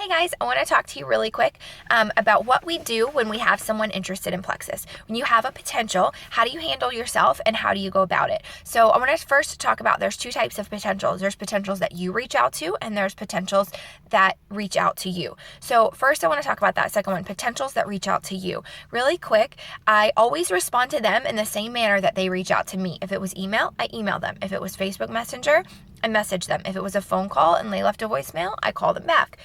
Hey guys, I want to talk to you really quick about what we do when we have someone interested in Plexus. When you have a potential, how do you handle yourself and how do you go about it? So I want to first talk about there's two types of potentials. There's potentials that you reach out to and there's potentials that reach out to you. So first I want to talk about that second one, potentials that reach out to you. Really quick, I always respond to them in the same manner that they reach out to me. If it was email, I email them. If it was Facebook Messenger, I message them. If it was a phone call and they left a voicemail, I call them back.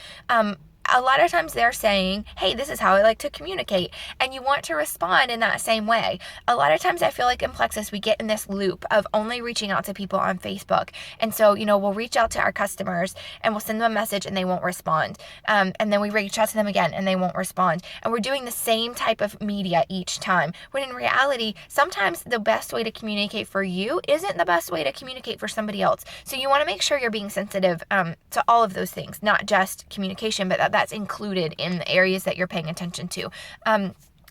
A lot of times they're saying, hey, this is how I like to communicate. And you want to respond in that same way. A lot of times I feel like in Plexus, we get in this loop of only reaching out to people on Facebook. And so, we'll reach out to our customers and we'll send them a message and they won't respond. And then we reach out to them again and they won't respond. And we're doing the same type of media each time. When in reality, sometimes the best way to communicate for you isn't the best way to communicate for somebody else. So you want to make sure you're being sensitive to all of those things, not just communication, but that's included in the areas that you're paying attention to.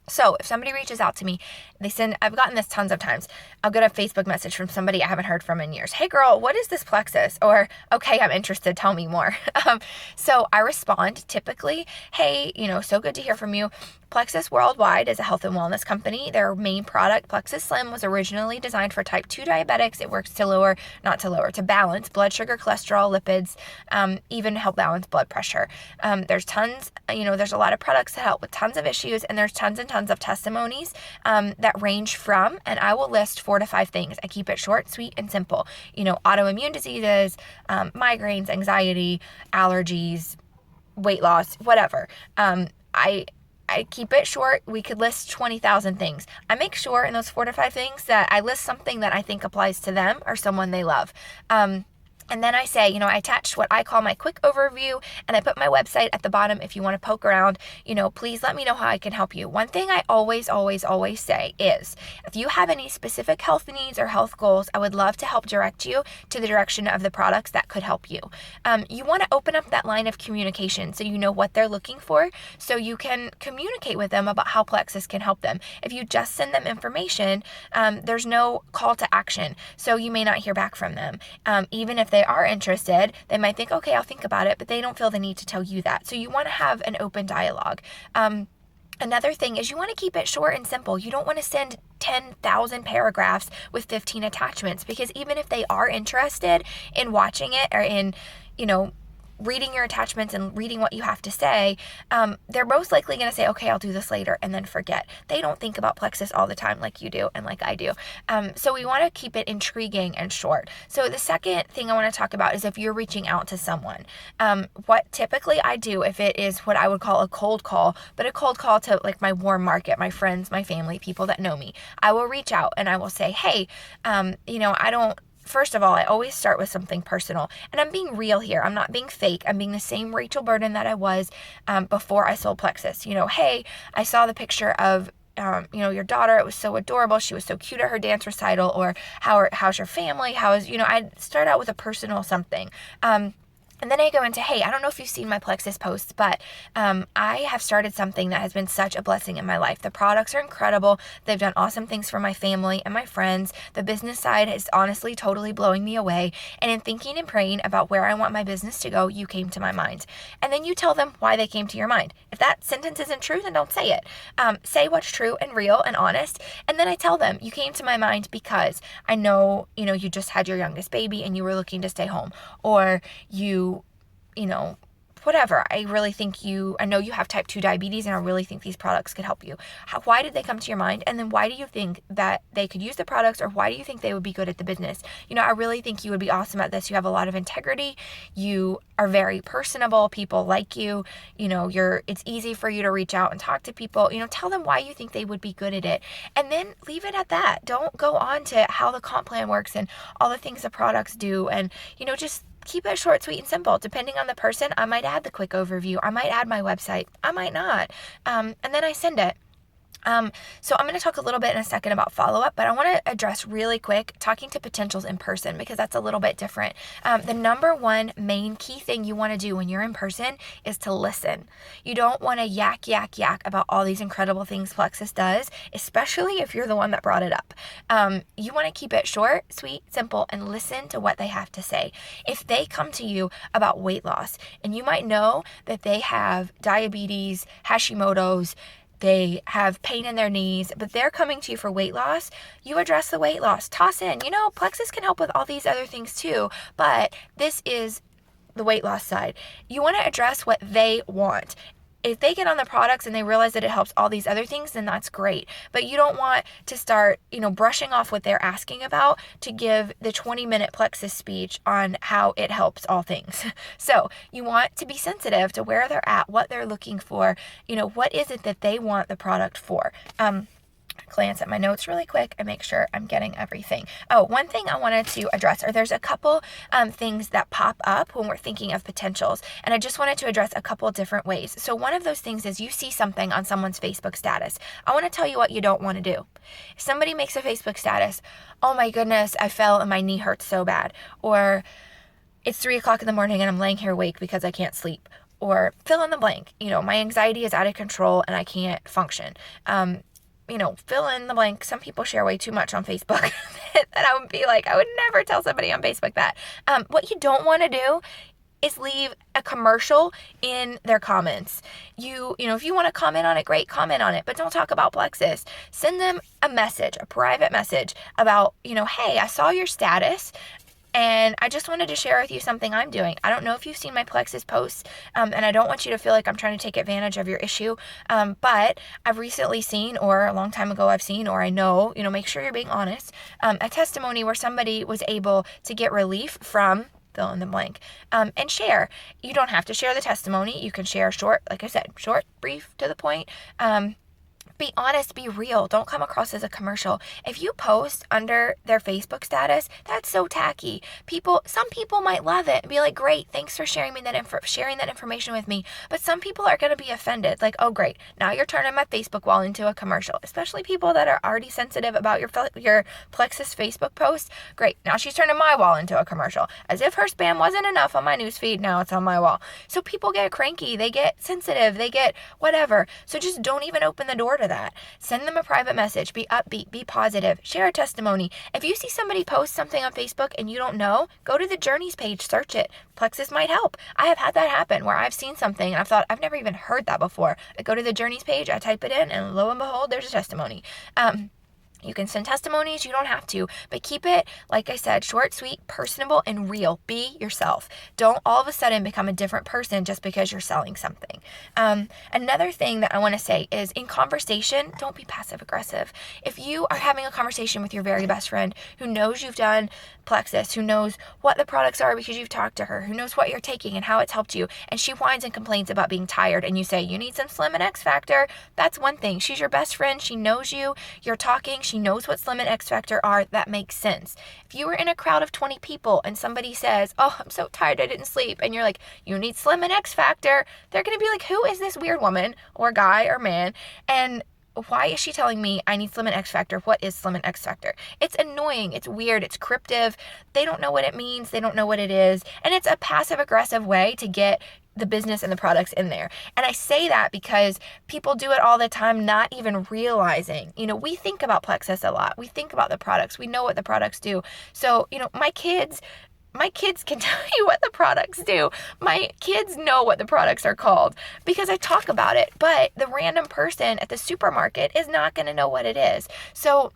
So if somebody reaches out to me, I've gotten this tons of times. I'll get a Facebook message from somebody I haven't heard from in years. Hey girl, what is this Plexus? Or, okay, I'm interested. Tell me more. So I respond typically, hey, so good to hear from you. Plexus Worldwide is a health and wellness company. Their main product, Plexus Slim, was originally designed for type 2 diabetics. It works to balance blood sugar, cholesterol, lipids, even help balance blood pressure. There's tons, there's a lot of products that help with tons of issues, and there's tons and tons of testimonies that range from, and I will list 4 to 5 things. I keep it short, sweet, and simple. Autoimmune diseases, migraines, anxiety, allergies, weight loss, whatever. I keep it short. We could list 20,000 things. I make sure in those 4 to 5 things that I list something that I think applies to them or someone they love. And then I say, I attached what I call my quick overview, and I put my website at the bottom if you want to poke around. Please let me know how I can help you. One thing I always say is, if you have any specific health needs or health goals, I would love to help direct you to the direction of the products that could help you. You want to open up that line of communication so you know what they're looking for, so you can communicate with them about how Plexus can help them. If you just send them information, there's no call to action, so you may not hear back from them. Even if they are interested, they might think, okay, I'll think about it, but they don't feel the need to tell you that. So you want to have an open dialogue. Another thing is you want to keep it short and simple. You don't want to send 10,000 paragraphs with 15 attachments, because even if they are interested in watching it or in, reading your attachments and reading what you have to say, they're most likely going to say, okay, I'll do this later, and then forget. They don't think about Plexus all the time like you do and like I do. So we want to keep it intriguing and short. So the second thing I want to talk about is if you're reaching out to someone. What typically I do, if it is what I would call a cold call, but a cold call to like my warm market, my friends, my family, people that know me, I will reach out and I will say, hey, First of all, I always start with something personal, and I'm being real here. I'm not being fake. I'm being the same Rachel Burden that I was before I sold Plexus. Hey, I saw the picture of your daughter. It was so adorable. She was so cute at her dance recital. Or how's your family? I'd start out with a personal something. And then I go into, hey, I don't know if you've seen my Plexus posts, but I have started something that has been such a blessing in my life. The products are incredible. They've done awesome things for my family and my friends. The business side is honestly totally blowing me away. And in thinking and praying about where I want my business to go, you came to my mind. And then you tell them why they came to your mind. If that sentence isn't true, then don't say it. Say what's true and real and honest. And then I tell them, you came to my mind because I know, you just had your youngest baby and you were looking to stay home. Or whatever. I know you have type 2 diabetes, and I really think these products could help you. Why did they come to your mind? And then why do you think that they could use the products, or why do you think they would be good at the business? I really think you would be awesome at this. You have a lot of integrity. You are very personable. People like you. It's easy for you to reach out and talk to people. Tell them why you think they would be good at it. And then leave it at that. Don't go on to how the comp plan works and all the things the products do. And, just keep it short, sweet, and simple. Depending on the person, I might add the quick overview. I might add my website. I might not. And then I send it. So I'm going to talk a little bit in a second about follow-up, but I want to address really quick talking to potentials in person because that's a little bit different. The number one main key thing you want to do when you're in person is to listen. You don't want to yak about all these incredible things Plexus does, especially if you're the one that brought it up. You want to keep it short, sweet, simple, and listen to what they have to say. If they come to you about weight loss, and you might know that they have diabetes, Hashimoto's, they have pain in their knees, but they're coming to you for weight loss, you address the weight loss. Toss in, Plexus can help with all these other things too, but this is the weight loss side. You want to address what they want. If they get on the products and they realize that it helps all these other things, then that's great. But you don't want to start, brushing off what they're asking about to give the 20-minute Plexus speech on how it helps all things. So you want to be sensitive to where they're at, what they're looking for, what is it that they want the product for. Glance at my notes really quick and make sure I'm getting everything. Oh, one thing I wanted to address, or there's a couple things that pop up when we're thinking of potentials, and I just wanted to address a couple different ways. So one of those things is you see something on someone's Facebook status. I want to tell you what you don't want to do. If somebody makes a Facebook status, oh my goodness, I fell and my knee hurts so bad, or it's 3 o'clock in the morning and I'm laying here awake because I can't sleep, or fill in the blank, my anxiety is out of control and I can't function. Fill in the blank. Some people share way too much on Facebook that I would be like, I would never tell somebody on Facebook that. What you don't want to do is leave a commercial in their comments. If you want to comment on it, great, comment on it, but don't talk about Plexus. Send them a message, a private message about, hey, I saw your status, and I just wanted to share with you something I'm doing. I don't know if you've seen my Plexus posts, and I don't want you to feel like I'm trying to take advantage of your issue, but I've recently seen, or a long time ago I've seen, or I know, make sure you're being honest, a testimony where somebody was able to get relief from fill in the blank, and share. You don't have to share the testimony. You can share short, like I said, short, brief, to the point. Be honest, be real. Don't come across as a commercial. If you post under their Facebook status, that's so tacky. Some people might love it and be like, great, thanks for sharing that information with me. But some people are going to be offended. Like, oh, great, now you're turning my Facebook wall into a commercial. Especially people that are already sensitive about your Plexus Facebook post. Great, now she's turning my wall into a commercial. As if her spam wasn't enough on my newsfeed, now it's on my wall. So people get cranky, they get sensitive, they get whatever. So just don't even open the door to that. Send them a private message. Be upbeat, be positive, share a testimony. If you see somebody post something on Facebook and you don't know, go to the Journeys page, search it. Plexus might help. I have had that happen where I've seen something and I've thought, I've never even heard that before. I go to the Journeys page, I type it in, and lo and behold, there's a testimony. You can send testimonies, you don't have to, but keep it, like I said, short, sweet, personable, and real. Be yourself. Don't all of a sudden become a different person just because you're selling something. Another thing that I want to say is in conversation, don't be passive aggressive. If you are having a conversation with your very best friend who knows you've done Plexus, who knows what the products are because you've talked to her, who knows what you're taking and how it's helped you, and she whines and complains about being tired, and you say, you need some Slim and X Factor, that's one thing. She's your best friend. She knows you. You're talking. She knows what Slim and X Factor are. That makes sense. If you were in a crowd of 20 people and somebody says, oh, I'm so tired, I didn't sleep, and you're like, you need Slim and X Factor, they're going to be like, who is this weird woman or guy or man? And why is she telling me I need Slim and X Factor? What is Slim and X Factor? It's annoying. It's weird. It's cryptic. They don't know what it means. They don't know what it is. And it's a passive aggressive way to get the business and the products in there. And I say that because people do it all the time, not even realizing. We think about Plexus a lot. We think about the products. We know what the products do. So, my kids can tell you what the products do. My kids know what the products are called because I talk about it, but the random person at the supermarket is not going to know what it is. So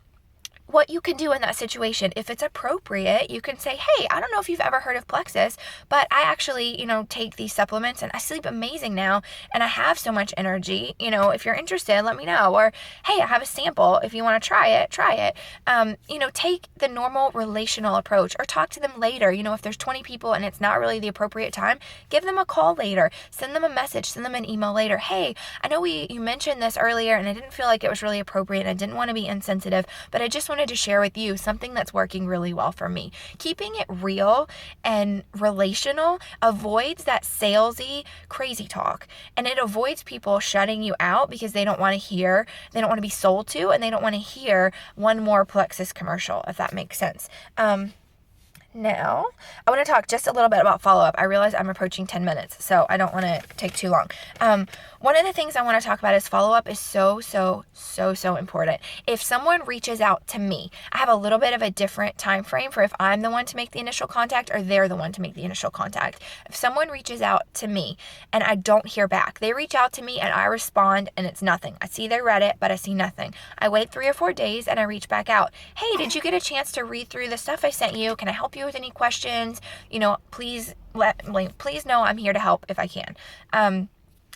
what you can do in that situation, if it's appropriate, you can say, hey, I don't know if you've ever heard of Plexus, but I actually, take these supplements and I sleep amazing now and I have so much energy. If you're interested, let me know. Or, hey, I have a sample. If you want to try it. Take the normal relational approach or talk to them later. If there's 20 people and it's not really the appropriate time, give them a call later. Send them a message. Send them an email later. Hey, I know you mentioned this earlier and I didn't feel like it was really appropriate and I didn't want to be insensitive, but I just want wanted to share with you something that's working really well for me. Keeping it real and relational avoids that salesy, crazy talk. And it avoids people shutting you out because they don't want to be sold to, and they don't want to hear one more Plexus commercial, if that makes sense. Now, I want to talk just a little bit about follow-up. I realize I'm approaching 10 minutes, so I don't want to take too long. One of the things I want to talk about is follow-up is so important. If someone reaches out to me, I have a little bit of a different time frame for if I'm the one to make the initial contact or they're the one to make the initial contact. If someone reaches out to me and I don't hear back, they reach out to me and I respond and it's nothing. I see they read it, but I see nothing. I wait 3 or 4 days and I reach back out. Hey, did you get a chance to read through the stuff I sent you? Can I help you with any questions? Please know I'm here to help if I can.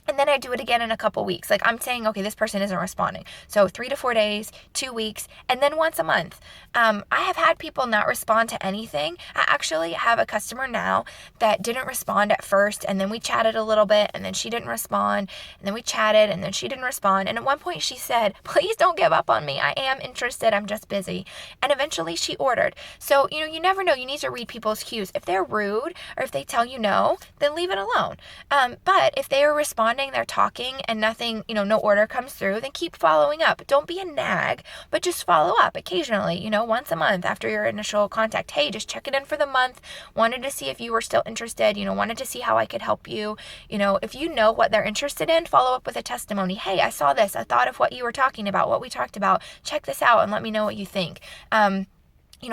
And then I do it again in a couple weeks. Like, I'm saying, okay, this person isn't responding. So 3 to 4 days, 2 weeks, and then once a month. I have had people not respond to anything. I actually have a customer now that didn't respond at first, and then we chatted a little bit, and then she didn't respond, and then we chatted, and then she didn't respond. And at one point she said, please don't give up on me. I am interested. I'm just busy. And eventually she ordered. So, you never know. You need to read people's cues. If they're rude or if they tell you no, then leave it alone. But if they are responding, they're talking and nothing, no order comes through, then keep following up. Don't be a nag, but just follow up occasionally, once a month after your initial contact. Hey, just check it in for the month. Wanted to see if you were still interested, wanted to see how I could help you. If you know what they're interested in, follow up with a testimony. Hey, I saw this. I thought of what you were talking about, what we talked about. Check this out and let me know what you think.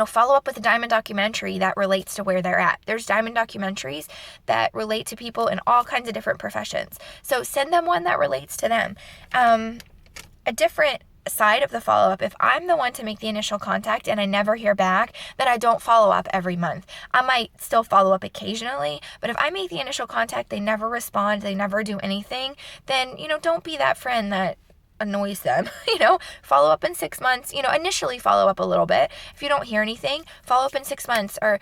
Follow up with a diamond documentary that relates to where they're at. There's diamond documentaries that relate to people in all kinds of different professions. So send them one that relates to them. A different side of the follow-up, if I'm the one to make the initial contact and I never hear back, then I don't follow up every month. I might still follow up occasionally, but if I make the initial contact, they never respond, they never do anything, then, don't be that friend that annoys them. Follow up in 6 months. Initially follow up a little bit. If you don't hear anything, follow up in 6 months. Or,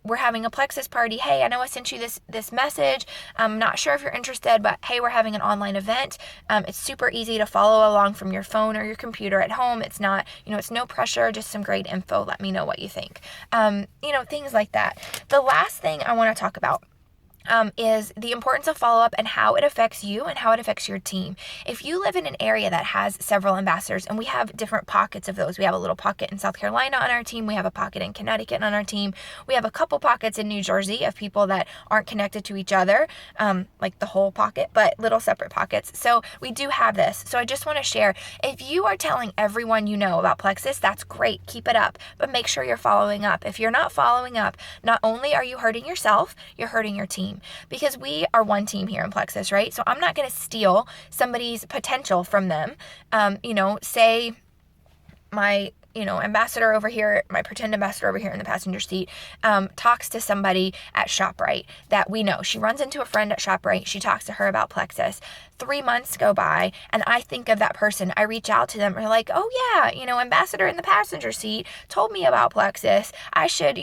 we're having a Plexus party. Hey, I know I sent you this message. I'm not sure if you're interested, but hey, we're having an online event. It's super easy to follow along from your phone or your computer at home. It's not, it's no pressure, just some great info. Let me know what you think. Things like that. The last thing I want to talk about is the importance of follow-up and how it affects you and how it affects your team. If you live in an area that has several ambassadors, and we have different pockets of those. We have a little pocket in South Carolina on our team. We have a pocket in Connecticut on our team. We have a couple pockets in New Jersey of people that aren't connected to each other, like the whole pocket, but little separate pockets. So we do have this. So I just want to share, if you are telling everyone you know about Plexus, that's great. Keep it up, but make sure you're following up. If you're not following up, not only are you hurting yourself, you're hurting your team. Because we are one team here in Plexus, right? So I'm not going to steal somebody's potential from them. Say my ambassador over here, my pretend ambassador over here in the passenger seat, talks to somebody at ShopRite that we know. She runs into a friend at ShopRite. She talks to her about Plexus. 3 months go by and I think of that person. I reach out to them. We're like, oh yeah, ambassador in the passenger seat told me about Plexus. I should,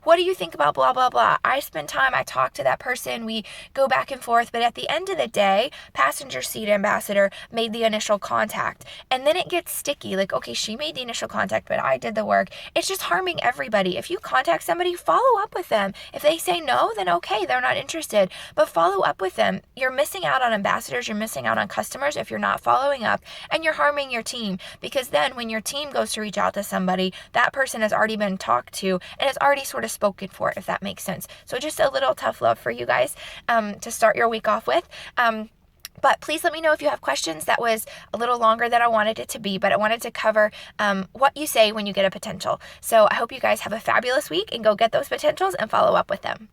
what do you think about blah, blah, blah. I spend time, I talk to that person. We go back and forth. But at the end of the day, passenger seat ambassador made the initial contact. And then it gets sticky. Like, okay, she made the initial contact, but I did the work. It's just harming everybody. If you contact somebody, follow up with them. If they say no, then okay, they're not interested. But follow up with them. You're missing out on ambassadors. You're missing out on customers if you're not following up, and you're harming your team, because then when your team goes to reach out to somebody, that person has already been talked to and it's already sort of spoken for, if that makes sense. So just a little tough love for you guys to start your week off with. But please let me know if you have questions. That was a little longer than I wanted it to be, but I wanted to cover what you say when you get a potential. So I hope you guys have a fabulous week and go get those potentials and follow up with them.